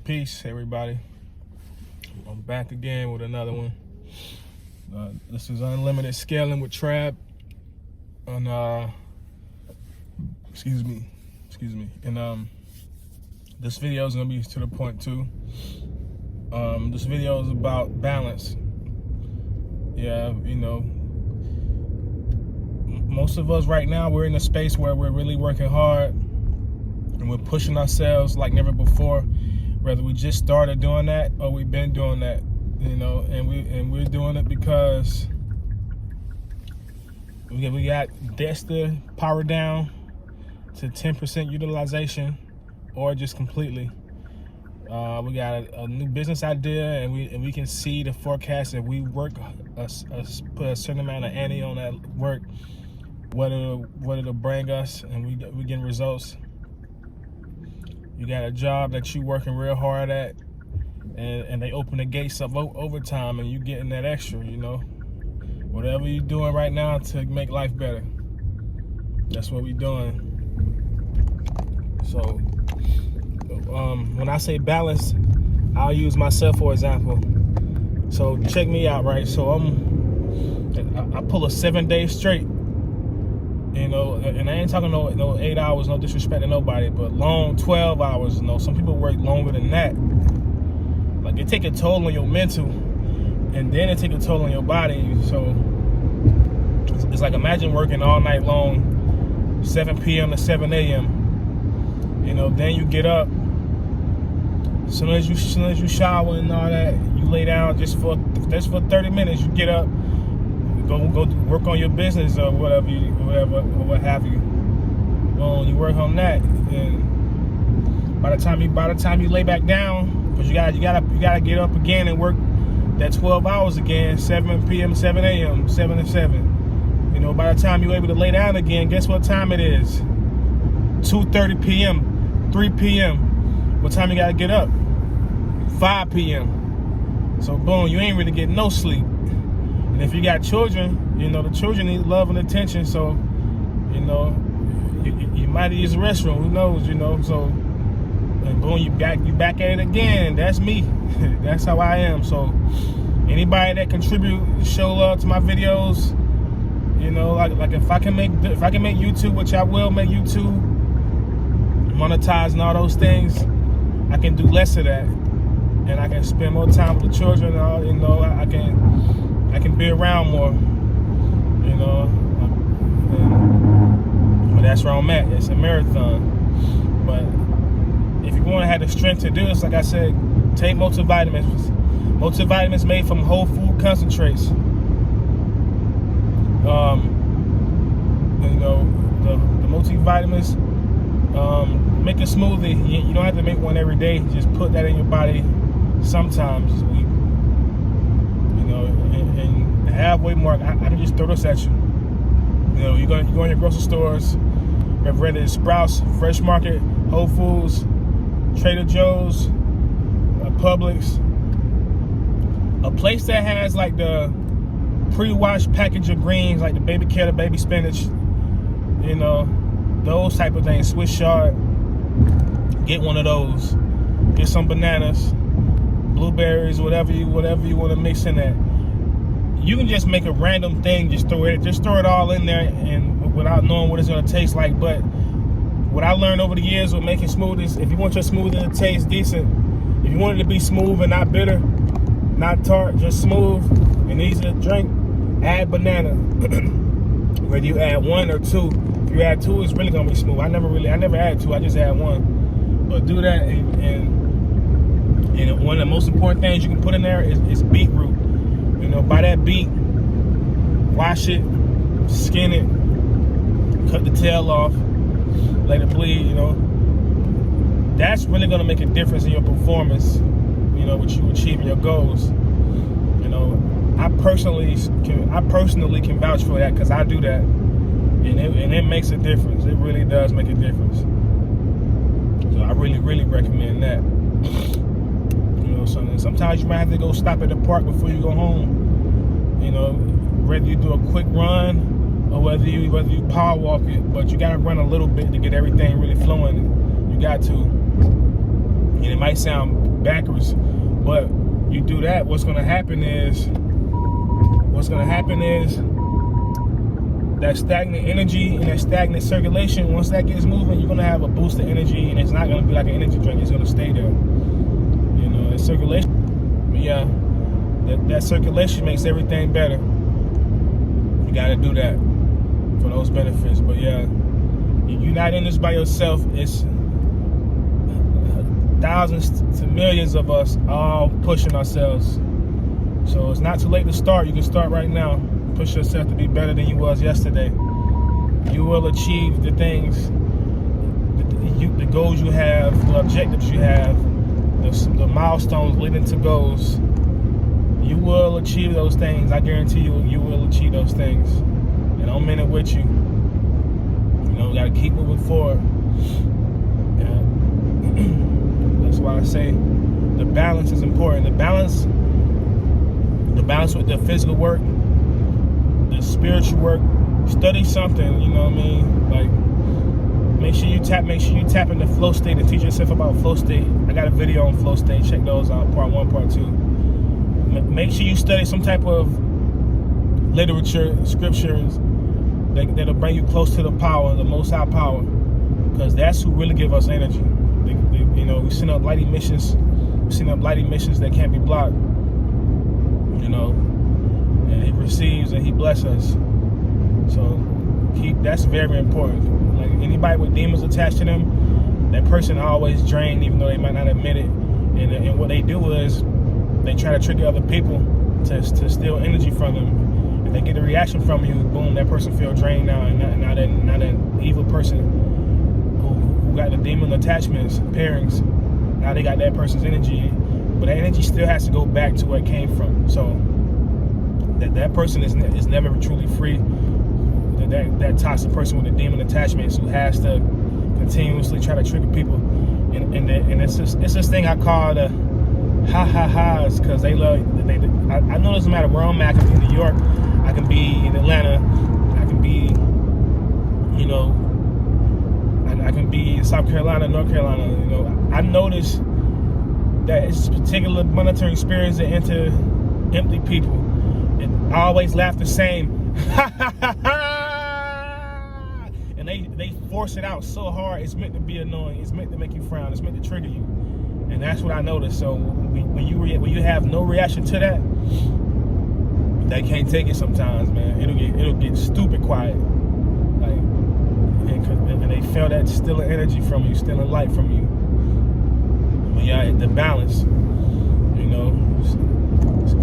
Peace, everybody. I'm back again with another one. This is Unlimited Scaling with Trab. And excuse me. And this video is gonna be to the point too. This video is about balance. Yeah, you know, most of us right now, we're in a space where we're really working hard and we're pushing ourselves like never before. Whether we just started doing that or we've been doing that, you know, and we're doing it because we got Dexter power down to 10% utilization or just completely. We got a new business idea, and we can see the forecast. If we work, put a certain amount of ante on that work, what it'll bring us, and we getting results. You got a job that you working real hard at, and they open the gates of overtime, and you getting that extra. You know, whatever you're doing right now to make life better, that's what we're doing. So. When I say balance, I'll use myself for example. So check me out, right? So I pull a 7 days straight, you know, and I ain't talking no 8 hours, no disrespect to nobody, but long 12 hours. You know, some people work longer than that. Like, it take a toll on your mental, and then it take a toll on your body. So it's like, imagine working all night long, 7 p.m. to 7 a.m. You know, then you get up. As soon as you shower and all that, you lay down just for 30 minutes. You get up, go work on your business or whatever or what have you. Well, you work on that, and by the time you lay back down, because you gotta get up again and work that 12 hours again, 7 p.m., 7 a.m., 7 to 7. You know, by the time you're able to lay down again, guess what time it is? 2:30 p.m., 3 p.m. What time you gotta get up? 5 p.m. So boom, you ain't really getting no sleep. And if you got children, you know, the children need love and attention. So, you know, you might use the restroom. Who knows? You know. So, and boom, you back at it again. That's me. That's how I am. So, anybody that contribute, show love to my videos. You know, like if I can make YouTube, which I will make YouTube, monetize and all those things, I can do less of that, and I can spend more time with the children. You know, I can be around more. You know, but that's where I'm at. It's a marathon. But if you want to have the strength to do this, like I said, take multivitamins. Multivitamins made from whole food concentrates. You know, the multivitamins. Make a smoothie. You don't have to make one every day. Just put that in your body sometimes this week. You know, and the halfway mark, I can just throw this at you. You know, you go in your grocery stores, whether it's Sprouts, Fresh Market, Whole Foods, Trader Joe's, Publix, a place that has like the pre-washed package of greens, like the baby carrot, baby spinach, you know, those type of things, Swiss chard. Get one of those. Get some bananas, blueberries, whatever you want to mix in that. You can just make a random thing, just throw it all in there, and without knowing what it's gonna taste like. But what I learned over the years with making smoothies, if you want your smoothie to taste decent, if you want it to be smooth and not bitter, not tart, just smooth and easy to drink, add banana. Whether you add 1 or 2. If you add 2, it's really gonna be smooth. I never add 2. I just add 1. But do that, and one of the most important things you can put in there is beetroot. You know, buy that beet, wash it, skin it, cut the tail off, let it bleed. You know, that's really gonna make a difference in your performance. You know, with you achieving your goals. You know, I personally can vouch for that because I do that, and it makes a difference. It really does make a difference. So I really recommend that. You know, so sometimes you might have to go stop at the park before you go home. You know, whether you do a quick run or whether you power walk it, but you gotta run a little bit to get everything really flowing. You got to. And it might sound backwards, but you do that, what's gonna happen is that stagnant energy and that stagnant circulation, once that gets moving, you're gonna have a boost of energy, and it's not gonna be like an energy drink, it's gonna stay there. You know, that circulation, yeah, that circulation makes everything better. You gotta do that for those benefits. But yeah, you're not in this by yourself. It's thousands to millions of us all pushing ourselves. So it's not too late to start. You can start right now. Push yourself to be better than you was yesterday. You will achieve the things, the goals you have, the objectives you have, the milestones leading to goals. You will achieve those things. I guarantee you will achieve those things. And I'm in it with you. You know, we gotta keep moving forward. Yeah. That's why I say the balance is important. The balance with the physical work, the spiritual work. Study something, you know what I mean? Like, make sure you tap into flow state and teach yourself about flow state. I got a video on flow state. Check those out, part 1, part 2. Make sure you study some type of literature, scriptures that'll bring you close to the power, the Most High power, because that's who really give us energy. You know, we send up lighting missions. That can't be blocked. You know, and He receives and He blesses us. So that's very important. Like, anybody with demons attached to them, that person always drained, even though they might not admit it. And what they do is they try to trigger other people to steal energy from them. If they get a reaction from you, boom, that person feel drained now, and not that evil person who got the demon attachments, pairings. Now they got that person's energy, but that energy still has to go back to where it came from. So that person is never truly free. That toxic person with the demon attachments who has to continuously try to trigger people, and it's this thing I call the ha-ha-has, because they love. I know it doesn't matter where I'm at. I can be in New York, I can be in Atlanta, I can be, you know, I can be in South Carolina, North Carolina. You know, I noticed that it's particular monitoring spirits that enter empty people, and I always laugh the same. And they force it out so hard. It's meant to be annoying. It's meant to make you frown. It's meant to trigger you. And that's what I noticed. So when you have no reaction to that, they can't take it sometimes, man. It'll get stupid quiet. Like, and they feel that stealing energy from you, stealing light from you. But yeah, the balance, you know,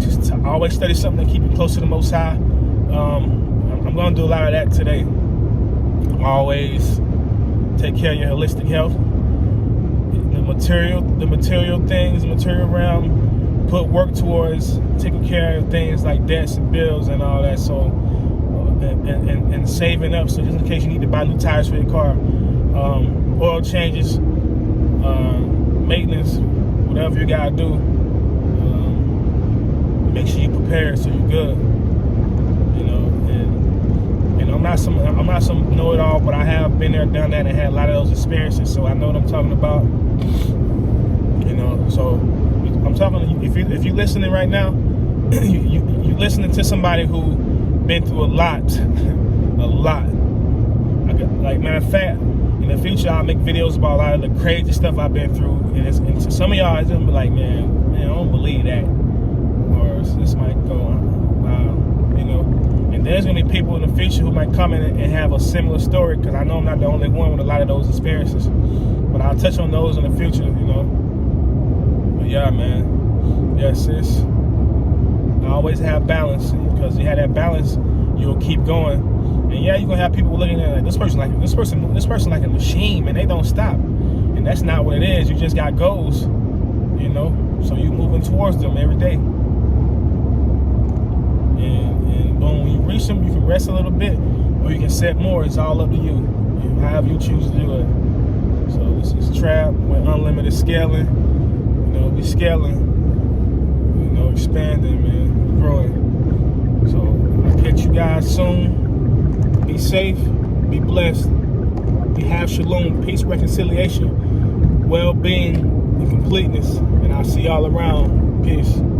just to always study something to keep you close to the Most High. I'm gonna do a lot of that today. Always take care of your holistic health. The material things, the material realm, put work towards taking care of things like debts and bills and all that. So, and saving up, so just in case you need to buy new tires for your car, oil changes, maintenance, whatever you gotta do. Make sure you prepare so you're good. You know, and I'm not some know-it-all, but I have been there, done that, and had a lot of those experiences, so I know what I'm talking about. You know, so I'm talking to you. If you're listening right now, you're listening to somebody who been through a lot. Like, matter of fact, in the future I'll make videos about a lot of the crazy stuff I've been through, and to some of y'all it's gonna be like, man, I don't believe that, or this might go, wow, you know. And there's gonna be people in the future who might come in and have a similar story, because I know I'm not the only one with a lot of those experiences. But I'll touch on those in the future, you know. But yeah, man. Yes, sis. I always have balance, because you have that balance, you'll keep going. And yeah, you're gonna have people looking at like this person like a machine, man. They don't stop. And that's not what it is. You just got goals, you know. So you moving towards them every day. And boom, when you reach them, you can rest a little bit, or you can set more. It's all up to you. However you choose to do it. So this is Trap with unlimited scaling. You know, we scaling, you know, expanding, man, growing. So I'll catch you guys soon. Be safe, be blessed. We have shalom, peace, reconciliation, well-being, and completeness. And I'll see y'all around. Peace.